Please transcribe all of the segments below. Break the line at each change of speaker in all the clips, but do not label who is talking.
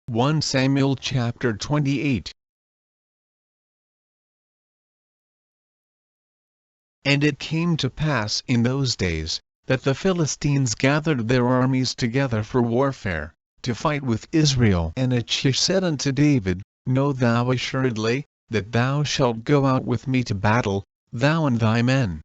1 Samuel chapter 28. And it came to pass in those days, that the Philistines gathered their armies together for warfare, to fight with Israel. And Achish said unto David, Know thou assuredly, that thou shalt go out with me to battle, thou and thy men.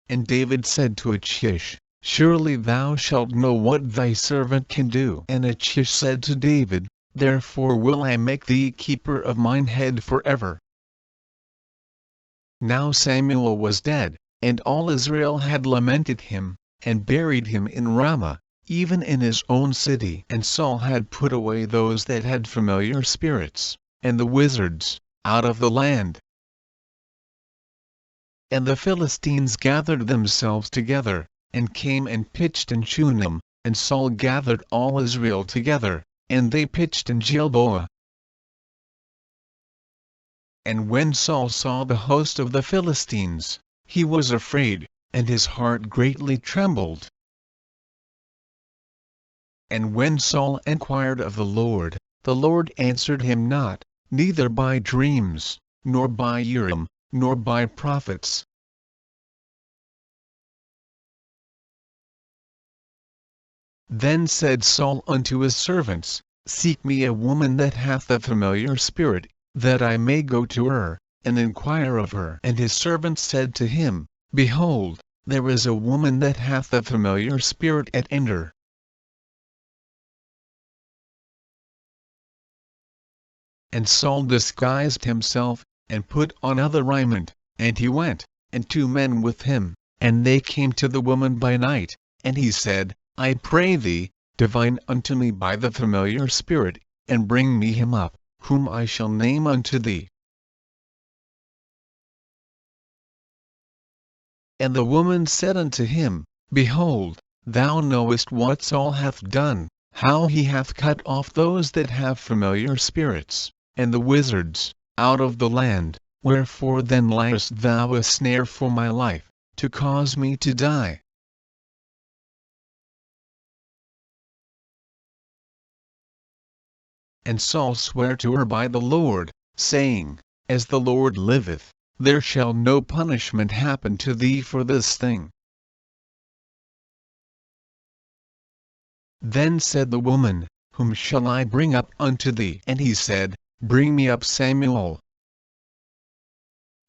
And David said to Achish, Surely thou shalt know what thy servant can do. And Achish said to David, Therefore will I make thee keeper of mine head forever. Now Samuel was dead, and all Israel had lamented him, and buried him in Ramah, even in his own city. And Saul had put away those that had familiar spirits, and the wizards, out of the land. And the Philistines gathered themselves together, and came and pitched in Shunem, and Saul gathered all Israel together, and they pitched in Gilboa. And when Saul saw the host of the Philistines, he was afraid, and his heart greatly trembled. And when Saul enquired of the Lord answered him not, neither by dreams, nor by Urim, nor by prophets. Then said Saul unto his servants, Seek me a woman that hath a familiar spirit, that I may go to her, and inquire of her. And his servants said to him, Behold, there is a woman that hath a familiar spirit at Endor. And Saul disguised himself, and put on other raiment, and he went, and 2 men with him, and they came to the woman by night, and he said, I pray thee, divine unto me by the familiar spirit, and bring me him up, whom I shall name unto thee. And the woman said unto him, Behold, thou knowest what Saul hath done, how he hath cut off those that have familiar spirits, and the wizards, out of the land. Wherefore then liest thou a snare for my life, to cause me to die? And Saul sware to her by the Lord, saying, As the Lord liveth, there shall no punishment happen to thee for this thing. Then said the woman, Whom shall I bring up unto thee? And he said, Bring me up Samuel.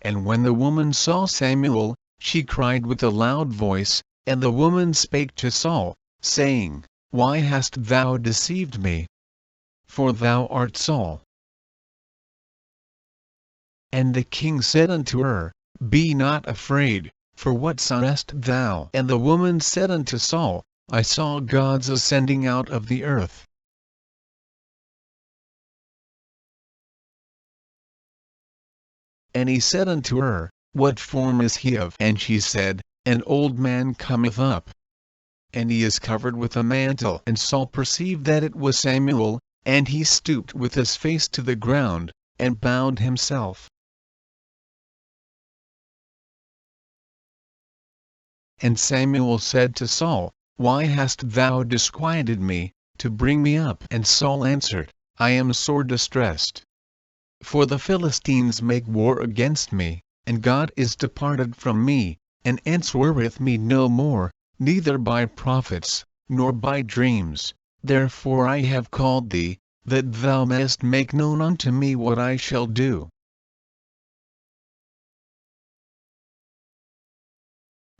And when the woman saw Samuel, she cried with a loud voice, and the woman spake to Saul, saying, Why hast thou deceived me? For thou art Saul. And the king said unto her, Be not afraid, for what sawest thou? And the woman said unto Saul, I saw gods ascending out of the earth. And he said unto her, What form is he of? And she said, An old man cometh up. And he is covered with a mantle. And Saul perceived that it was Samuel, and he stooped with his face to the ground, and bowed himself. And Samuel said to Saul, Why hast thou disquieted me, to bring me up? And Saul answered, I am sore distressed. For the Philistines make war against me, and God is departed from me, and answereth me no more, neither by prophets, nor by dreams. Therefore I have called thee, that thou mayest make known unto me what I shall do.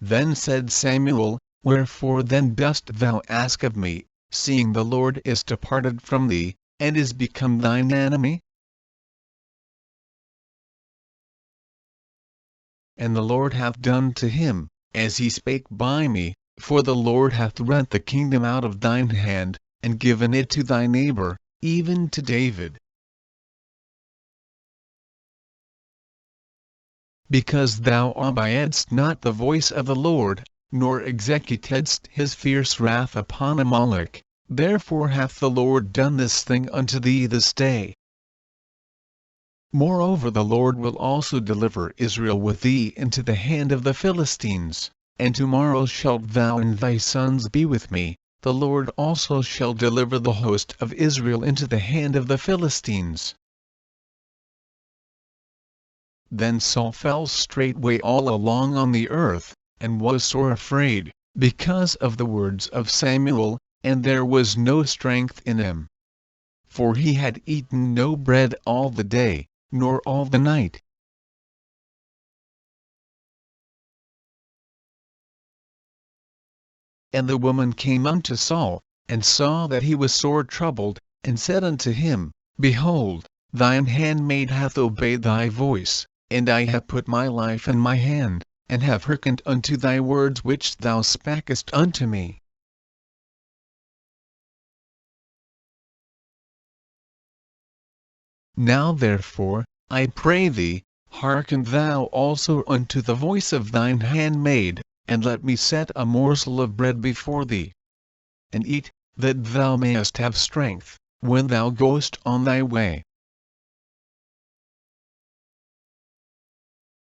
Then said Samuel, Wherefore then dost thou ask of me, seeing the Lord is departed from thee, and is become thine enemy? And the Lord hath done to him, as he spake by me, for the Lord hath rent the kingdom out of thine hand, and given it to thy neighbor, even to David. Because thou obeyedst not the voice of the Lord, nor executedst his fierce wrath upon Amalek, therefore hath the Lord done this thing unto thee this day. Moreover the Lord will also deliver Israel with thee into the hand of the Philistines, and tomorrow shalt thou and thy sons be with me. The Lord also shall deliver the host of Israel into the hand of the Philistines. Then Saul fell straightway all along on the earth, and was sore afraid, because of the words of Samuel, and there was no strength in him. For he had eaten no bread all the day, nor all the night. And the woman came unto Saul, and saw that he was sore troubled, and said unto him, Behold, thine handmaid hath obeyed thy voice, and I have put my life in my hand, and have hearkened unto thy words which thou spakest unto me. Now therefore, I pray thee, hearken thou also unto the voice of thine handmaid, and let me set a morsel of bread before thee, and eat, that thou mayest have strength, when thou goest on thy way.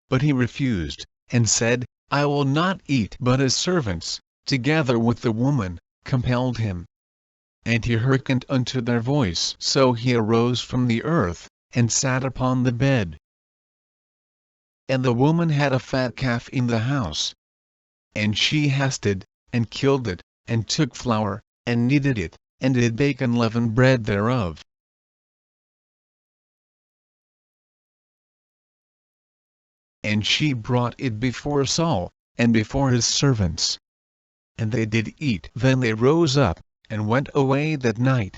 But he refused, and said, I will not eat. But his servants, together with the woman, compelled him. And he hearkened unto their voice. So he arose from the earth, and sat upon the bed. And the woman had a fat calf in the house. And she hasted, and killed it, and took flour, and kneaded it, and did bake unleavened bread thereof. And she brought it before Saul, and before his servants. And they did eat. Then they rose up, and went away that night.